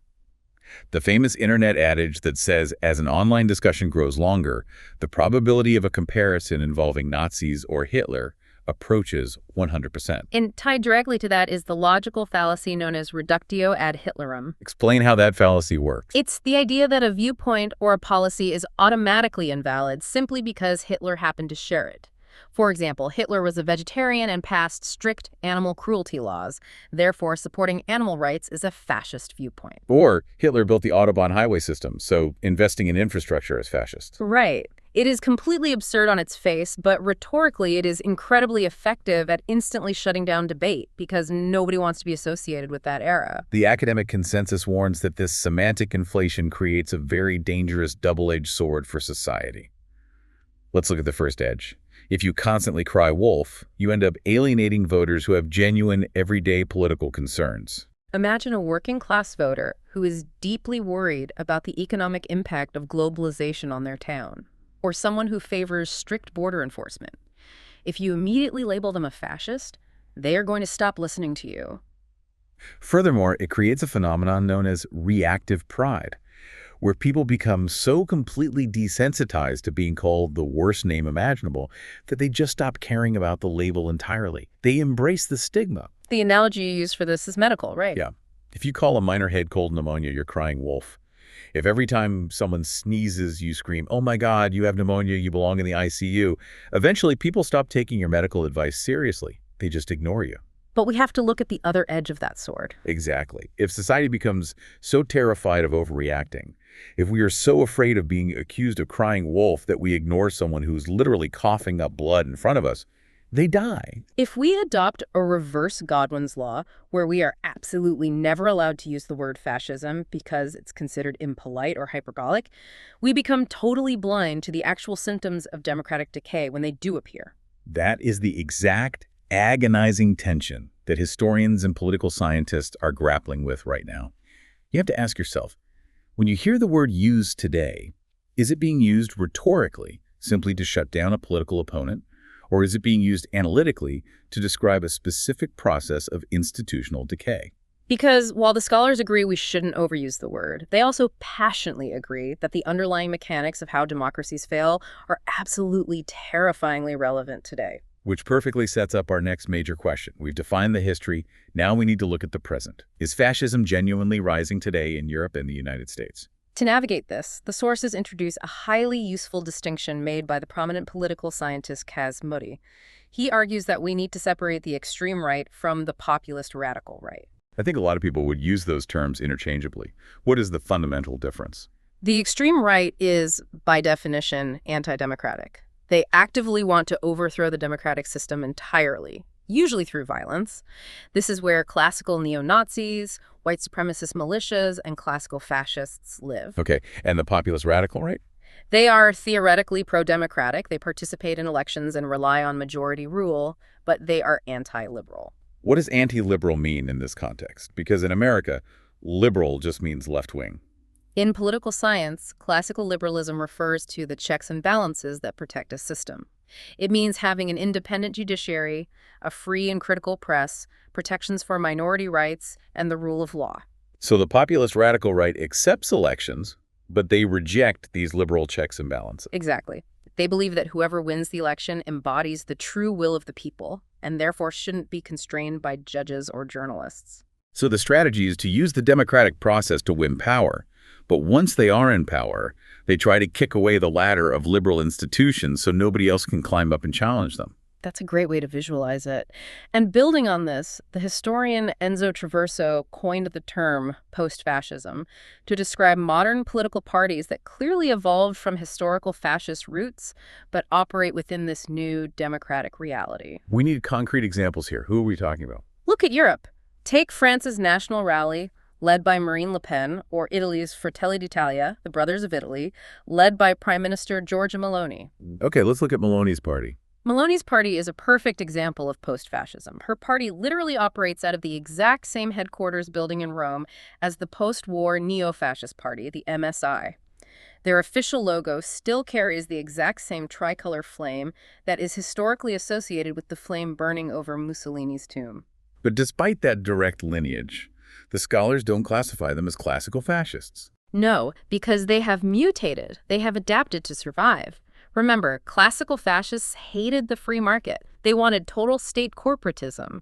The famous internet adage that says, as an online discussion grows longer, the probability of a comparison involving Nazis or Hitler approaches 100%. And tied directly to that is the logical fallacy known as reductio ad Hitlerum. Explain how that fallacy works. It's the idea that a viewpoint or a policy is automatically invalid simply because Hitler happened to share it. For example, Hitler was a vegetarian and passed strict animal cruelty laws. Therefore, supporting animal rights is a fascist viewpoint. Or Hitler built the Autobahn highway system, so investing in infrastructure is fascist. Right. It is completely absurd on its face, but rhetorically it is incredibly effective at instantly shutting down debate because nobody wants to be associated with that era. The academic consensus warns that this semantic inflation creates a very dangerous double-edged sword for society. Let's look at the first edge. If you constantly cry wolf, you end up alienating voters who have genuine, everyday political concerns. Imagine a working-class voter who is deeply worried about the economic impact of globalization on their town, or someone who favors strict border enforcement. If you immediately label them a fascist, they are going to stop listening to you. Furthermore, it creates a phenomenon known as reactive pride, where people become so completely desensitized to being called the worst name imaginable that they just stop caring about the label entirely. They embrace the stigma. The analogy you use for this is medical, right? Yeah. If you call a minor head cold pneumonia, you're crying wolf. If every time someone sneezes, you scream, "Oh my God, you have pneumonia, you belong in the ICU," eventually people stop taking your medical advice seriously. They just ignore you. But we have to look at the other edge of that sword. Exactly. If society becomes so terrified of overreacting If we are so afraid of being accused of crying wolf that we ignore someone who's literally coughing up blood in front of us, they die. If we adopt a reverse Godwin's law, where we are absolutely never allowed to use the word fascism because it's considered impolite or hyperbolic, we become totally blind to the actual symptoms of democratic decay when they do appear. That is the exact agonizing tension that historians and political scientists are grappling with right now. You have to ask yourself, when you hear the word used today, is it being used rhetorically, simply to shut down a political opponent? Or is it being used analytically to describe a specific process of institutional decay? Because while the scholars agree we shouldn't overuse the word, they also passionately agree that the underlying mechanics of how democracies fail are absolutely terrifyingly relevant today. Which perfectly sets up our next major question. We've defined the history. Now we need to look at the present. Is fascism genuinely rising today in Europe and the United States? To navigate this, the sources introduce a highly useful distinction made by the prominent political scientist Kaz Moody. He argues that we need to separate the extreme right from the populist radical right. I think a lot of people would use those terms interchangeably. What is the fundamental difference? The extreme right is, by definition, anti-democratic. They actively want to overthrow the democratic system entirely, usually through violence. This is where classical neo-Nazis, white supremacist militias, and classical fascists live. Okay, and the populist radical right? They are theoretically pro-democratic. They participate in elections and rely on majority rule, but they are anti-liberal. What does anti-liberal mean in this context? Because in America, liberal just means left-wing. In political science, classical liberalism refers to the checks and balances that protect a system. It means having an independent judiciary, a free and critical press, protections for minority rights, and the rule of law. So the populist radical right accepts elections, but they reject these liberal checks and balances. Exactly. They believe that whoever wins the election embodies the true will of the people, and therefore shouldn't be constrained by judges or journalists. So the strategy is to use the democratic process to win power. But once they are in power, they try to kick away the ladder of liberal institutions so nobody else can climb up and challenge them. That's a great way to visualize it. And building on this, the historian Enzo Traverso coined the term post-fascism to describe modern political parties that clearly evolved from historical fascist roots, but operate within this new democratic reality. We need concrete examples here. Who are we talking about? Look at Europe. Take France's National Rally, led by Marine Le Pen, or Italy's Fratelli d'Italia, the Brothers of Italy, led by Prime Minister Giorgia Meloni. Okay, let's look at Meloni's party. Meloni's party is a perfect example of post-fascism. Her party literally operates out of the exact same headquarters building in Rome as the post-war neo-fascist party, the MSI. Their official logo still carries the exact same tricolor flame that is historically associated with the flame burning over Mussolini's tomb. But despite that direct lineage, the scholars don't classify them as classical fascists. No, because they have mutated. They have adapted to survive. Remember, classical fascists hated the free market. They wanted total state corporatism.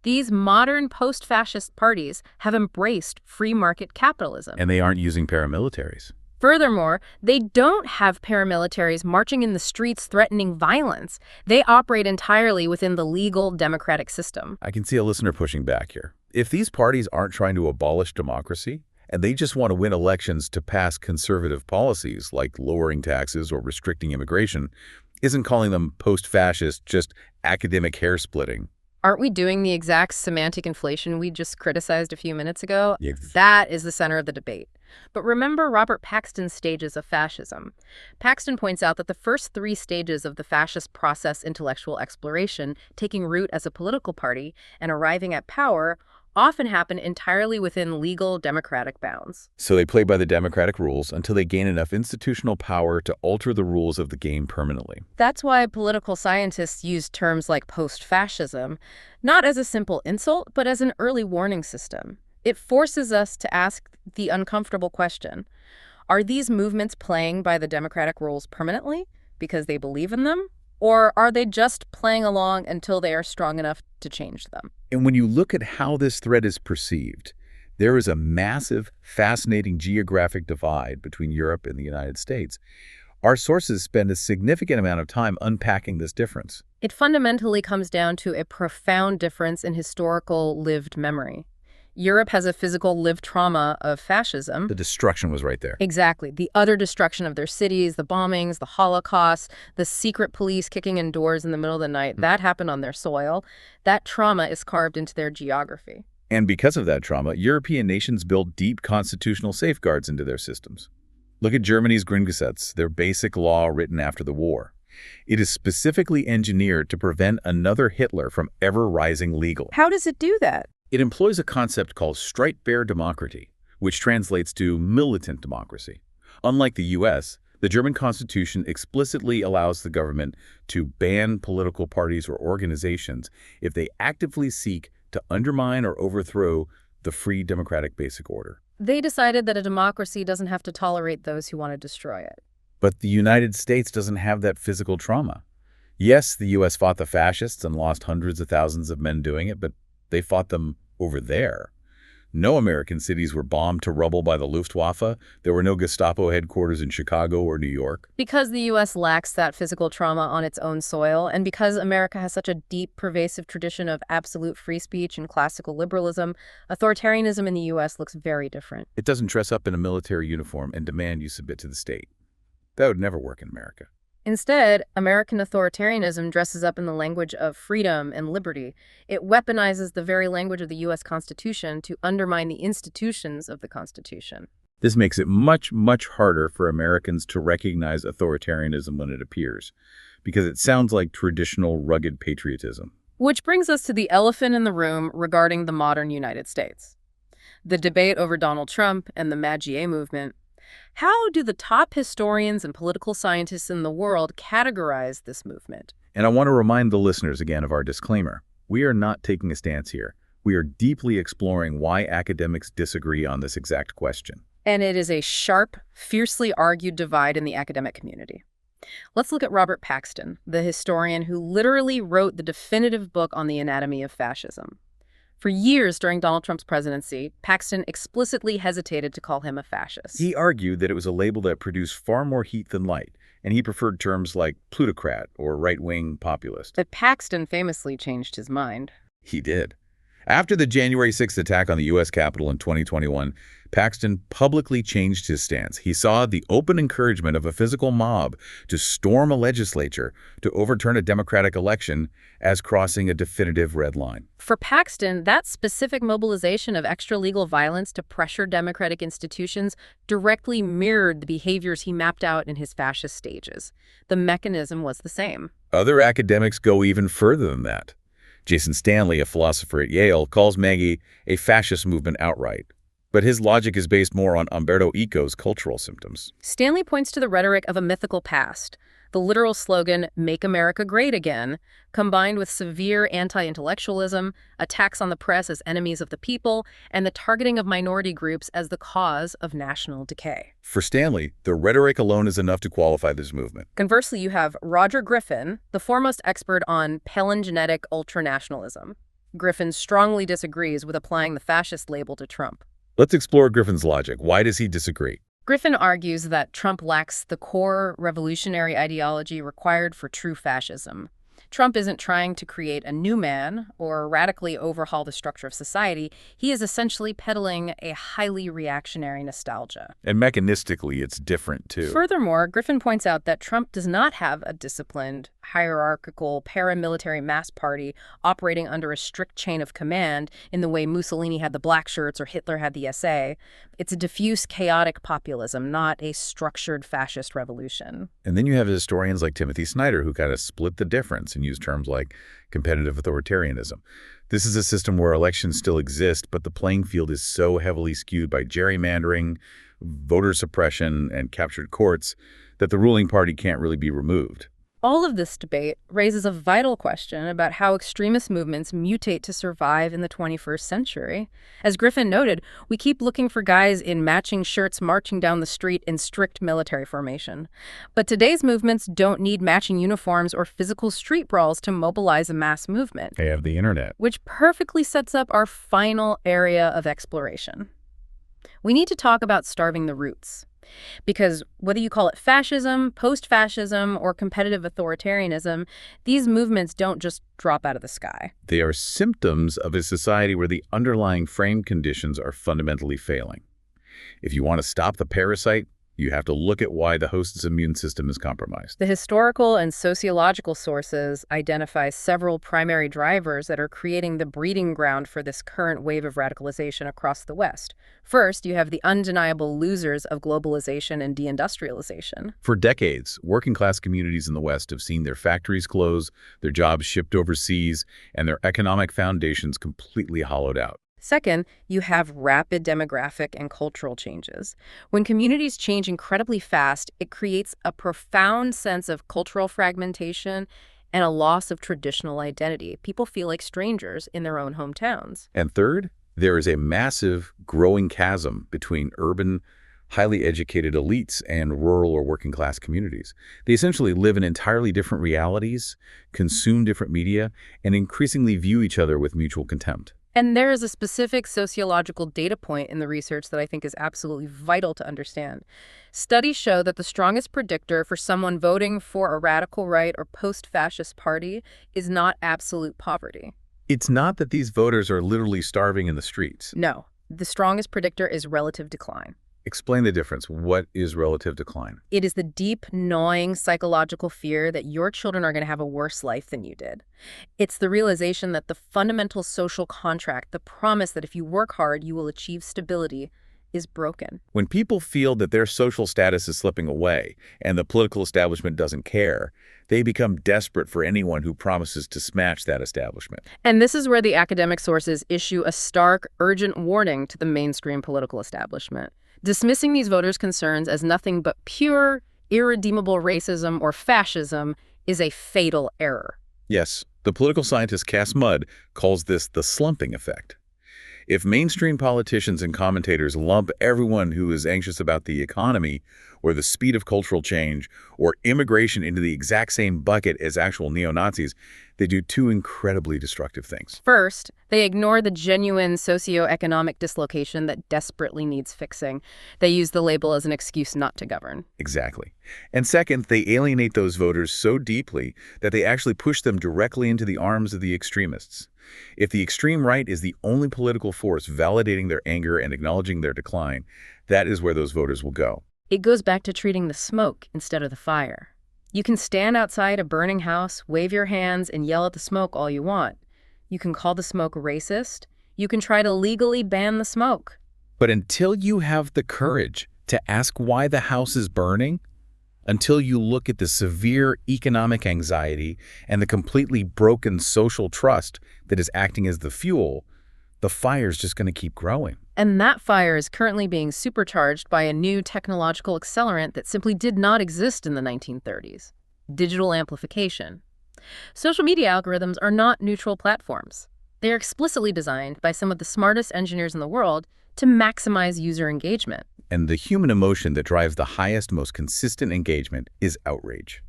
These modern post-fascist parties have embraced free market capitalism. And they aren't using paramilitaries. Furthermore, they don't have paramilitaries marching in the streets threatening violence. They operate entirely within the legal democratic system. I can see a listener pushing back here. If these parties aren't trying to abolish democracy, and they just want to win elections to pass conservative policies like lowering taxes or restricting immigration, isn't calling them post-fascist just academic hair-splitting? Aren't we doing the exact semantic inflation we just criticized a few minutes ago? Yes. That is the center of the debate. But remember Robert Paxton's stages of fascism. Paxton points out that the first 3 stages of the fascist process, intellectual exploration, taking root as a political party, and arriving at power, often happen entirely within legal democratic bounds. So they play by the democratic rules until they gain enough institutional power to alter the rules of the game permanently. That's why political scientists use terms like post-fascism, not as a simple insult, but as an early warning system. It forces us to ask the uncomfortable question: are these movements playing by the democratic rules permanently because they believe in them? Or are they just playing along until they are strong enough to change them? And when you look at how this threat is perceived, there is a massive, fascinating geographic divide between Europe and the United States. Our sources spend a significant amount of time unpacking this difference. It fundamentally comes down to a profound difference in historical lived memory. Europe has a physical lived trauma of fascism. The destruction was right there. Exactly. The utter destruction of their cities, the bombings, the Holocaust, the secret police kicking in doors in the middle of the night, that happened on their soil. That trauma is carved into their geography. And because of that trauma, European nations built deep constitutional safeguards into their systems. Look at Germany's Grundgesetz, their basic law written after the war. It is specifically engineered to prevent another Hitler from ever rising legal. How does it do that? It employs a concept called Streitbare-Demokratie, which translates to militant democracy. Unlike the U.S., the German Constitution explicitly allows the government to ban political parties or organizations if they actively seek to undermine or overthrow the free democratic basic order. They decided that a democracy doesn't have to tolerate those who want to destroy it. But the United States doesn't have that physical trauma. Yes, the U.S. fought the fascists and lost hundreds of thousands of men doing it, but they fought them over there. No American cities were bombed to rubble by the Luftwaffe. There were no Gestapo headquarters in Chicago or New York. Because the U.S. lacks that physical trauma on its own soil, and because America has such a deep, pervasive tradition of absolute free speech and classical liberalism, authoritarianism in the U.S. looks very different. It doesn't dress up in a military uniform and demand you submit to the state. That would never work in America. Instead, American authoritarianism dresses up in the language of freedom and liberty. It weaponizes the very language of the U.S. Constitution to undermine the institutions of the Constitution. This makes it much, much harder for Americans to recognize authoritarianism when it appears, because it sounds like traditional rugged patriotism. Which brings us to the elephant in the room regarding the modern United States. The debate over Donald Trump and the MAGA movement. How do the top historians and political scientists in the world categorize this movement? And I want to remind the listeners again of our disclaimer. We are not taking a stance here. We are deeply exploring why academics disagree on this exact question. And it is a sharp, fiercely argued divide in the academic community. Let's look at Robert Paxton, the historian who literally wrote the definitive book on the anatomy of fascism. For years during Donald Trump's presidency, Paxton explicitly hesitated to call him a fascist. He argued that it was a label that produced far more heat than light, and he preferred terms like plutocrat or right-wing populist. But Paxton famously changed his mind. He did. After the January 6th attack on the U.S. Capitol in 2021, Paxton publicly changed his stance. He saw the open encouragement of a physical mob to storm a legislature to overturn a democratic election as crossing a definitive red line. For Paxton, that specific mobilization of extra-legal violence to pressure democratic institutions directly mirrored the behaviors he mapped out in his fascist stages. The mechanism was the same. Other academics go even further than that. Jason Stanley, a philosopher at Yale, calls MAGA a fascist movement outright. But his logic is based more on Umberto Eco's cultural symptoms. Stanley points to the rhetoric of a mythical past. The literal slogan, "Make America Great Again," combined with severe anti-intellectualism, attacks on the press as enemies of the people, and the targeting of minority groups as the cause of national decay. For Stanley, the rhetoric alone is enough to qualify this movement. Conversely, you have Roger Griffin, the foremost expert on palingenetic ultranationalism. Griffin strongly disagrees with applying the fascist label to Trump. Let's explore Griffin's logic. Why does he disagree? Griffin argues that Trump lacks the core revolutionary ideology required for true fascism. Trump isn't trying to create a new man or radically overhaul the structure of society. He is essentially peddling a highly reactionary nostalgia. And mechanistically, it's different, too. Furthermore, Griffin points out that Trump does not have a disciplined, hierarchical, paramilitary mass party operating under a strict chain of command in the way Mussolini had the black shirts or Hitler had the SA. It's a diffuse, chaotic populism, not a structured fascist revolution. And then you have historians like Timothy Snyder who kind of split the difference and use terms like competitive authoritarianism. This is a system where elections still exist, but the playing field is so heavily skewed by gerrymandering, voter suppression, and captured courts that the ruling party can't really be removed. All of this debate raises a vital question about how extremist movements mutate to survive in the 21st century. As Griffin noted, we keep looking for guys in matching shirts marching down the street in strict military formation. But today's movements don't need matching uniforms or physical street brawls to mobilize a mass movement. They have the internet. Which perfectly sets up our final area of exploration. We need to talk about starving the roots. Because whether you call it fascism, post-fascism, or competitive authoritarianism, these movements don't just drop out of the sky. They are symptoms of a society where the underlying frame conditions are fundamentally failing. If you want to stop the parasite, you have to look at why the host's immune system is compromised. The historical and sociological sources identify several primary drivers that are creating the breeding ground for this current wave of radicalization across the West. First, you have the undeniable losers of globalization and deindustrialization. For decades, working-class communities in the West have seen their factories close, their jobs shipped overseas, and their economic foundations completely hollowed out. Second, you have rapid demographic and cultural changes. When communities change incredibly fast, it creates a profound sense of cultural fragmentation and a loss of traditional identity. People feel like strangers in their own hometowns. And third, there is a massive growing chasm between urban, highly educated elites and rural or working-class communities. They essentially live in entirely different realities, consume different media, and increasingly view each other with mutual contempt. And there is a specific sociological data point in the research that I think is absolutely vital to understand. Studies show that the strongest predictor for someone voting for a radical right or post-fascist party is not absolute poverty. It's not that these voters are literally starving in the streets. No, the strongest predictor is relative decline. Explain the difference. What is relative decline? It is the deep, gnawing psychological fear that your children are going to have a worse life than you did. It's the realization that the fundamental social contract, the promise that if you work hard, you will achieve stability, is broken. When people feel that their social status is slipping away and the political establishment doesn't care, they become desperate for anyone who promises to smash that establishment. And this is where the academic sources issue a stark, urgent warning to the mainstream political establishment. Dismissing these voters' concerns as nothing but pure, irredeemable racism or fascism is a fatal error. Yes, the political scientist Cass Mudd calls this the slumping effect. If mainstream politicians and commentators lump everyone who is anxious about the economy or the speed of cultural change or immigration into the exact same bucket as actual neo-Nazis, they do two incredibly destructive things. First, they ignore the genuine socioeconomic dislocation that desperately needs fixing. They use the label as an excuse not to govern. Exactly. And second, they alienate those voters so deeply that they actually push them directly into the arms of the extremists. If the extreme right is the only political force validating their anger and acknowledging their decline, that is where those voters will go. It goes back to treating the smoke instead of the fire. You can stand outside a burning house, wave your hands, and yell at the smoke all you want. You can call the smoke racist. You can try to legally ban the smoke. But until you have the courage to ask why the house is burning, until you look at the severe economic anxiety and the completely broken social trust that is acting as the fuel, the fire's just going to keep growing. And that fire is currently being supercharged by a new technological accelerant that simply did not exist in the 1930s: digital amplification. Social media algorithms are not neutral platforms. They are explicitly designed by some of the smartest engineers in the world to maximize user engagement. And the human emotion that drives the highest, most consistent engagement is outrage.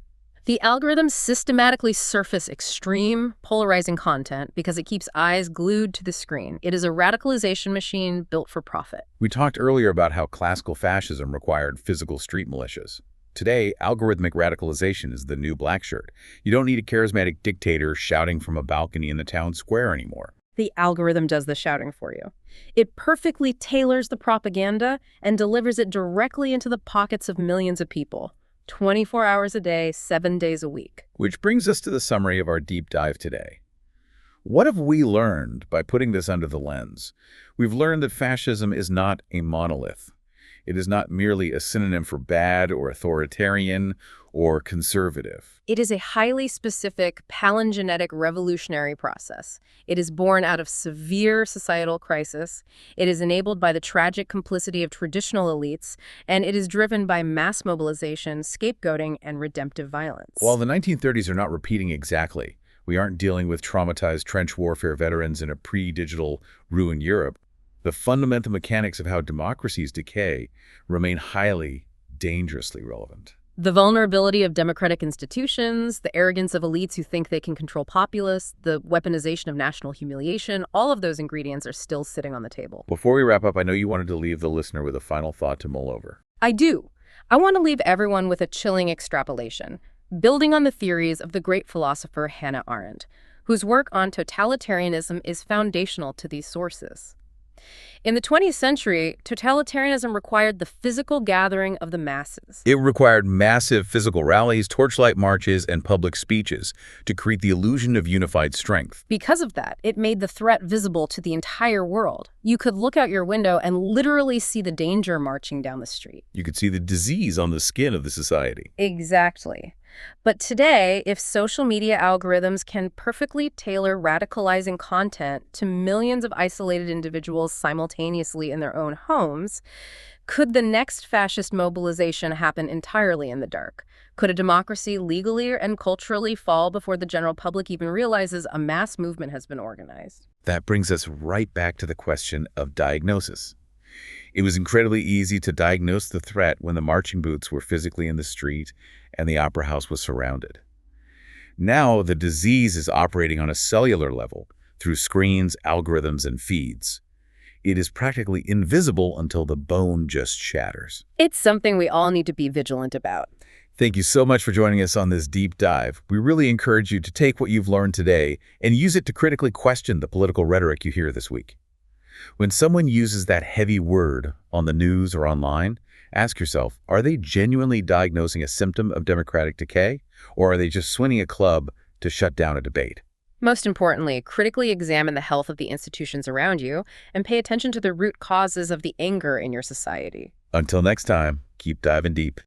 The algorithms systematically surface extreme, polarizing content because it keeps eyes glued to the screen. It is a radicalization machine built for profit. We talked earlier about how classical fascism required physical street militias. Today, algorithmic radicalization is the new black shirt. You don't need a charismatic dictator shouting from a balcony in the town square anymore. The algorithm does the shouting for you. It perfectly tailors the propaganda and delivers it directly into the pockets of millions of people, 24 hours a day, 7 days a week. Which brings us to the summary of our deep dive today. What have we learned by putting this under the lens? We've learned that fascism is not a monolith. It is not merely a synonym for bad or authoritarian or conservative. It is a highly specific palingenetic revolutionary process. It is born out of severe societal crisis. It is enabled by the tragic complicity of traditional elites, and it is driven by mass mobilization, scapegoating, and redemptive violence. While the 1930s are not repeating exactly, we aren't dealing with traumatized trench warfare veterans in a pre-digital ruined Europe. The fundamental mechanics of how democracies decay remain highly, dangerously relevant. The vulnerability of democratic institutions, the arrogance of elites who think they can control populace, the weaponization of national humiliation, all of those ingredients are still sitting on the table. Before we wrap up, I know you wanted to leave the listener with a final thought to mull over. I do. I want to leave everyone with a chilling extrapolation, building on the theories of the great philosopher Hannah Arendt, whose work on totalitarianism is foundational to these sources. In the 20th century, totalitarianism required the physical gathering of the masses. It required massive physical rallies, torchlight marches, and public speeches to create the illusion of unified strength. Because of that, it made the threat visible to the entire world. You could look out your window and literally see the danger marching down the street. You could see the disease on the skin of the society. Exactly. But today, if social media algorithms can perfectly tailor radicalizing content to millions of isolated individuals simultaneously in their own homes, could the next fascist mobilization happen entirely in the dark? Could a democracy legally and culturally fall before the general public even realizes a mass movement has been organized? That brings us right back to the question of diagnosis. It was incredibly easy to diagnose the threat when the marching boots were physically in the street and the opera house was surrounded. Now the disease is operating on a cellular level through screens, algorithms, and feeds. It is practically invisible until the bone just shatters. It's something we all need to be vigilant about. Thank you so much for joining us on this deep dive. We really encourage you to take what you've learned today and use it to critically question the political rhetoric you hear this week. When someone uses that heavy word on the news or online, ask yourself, are they genuinely diagnosing a symptom of democratic decay, or are they just swinging a club to shut down a debate? Most importantly, critically examine the health of the institutions around you and pay attention to the root causes of the anger in your society. Until next time, keep diving deep.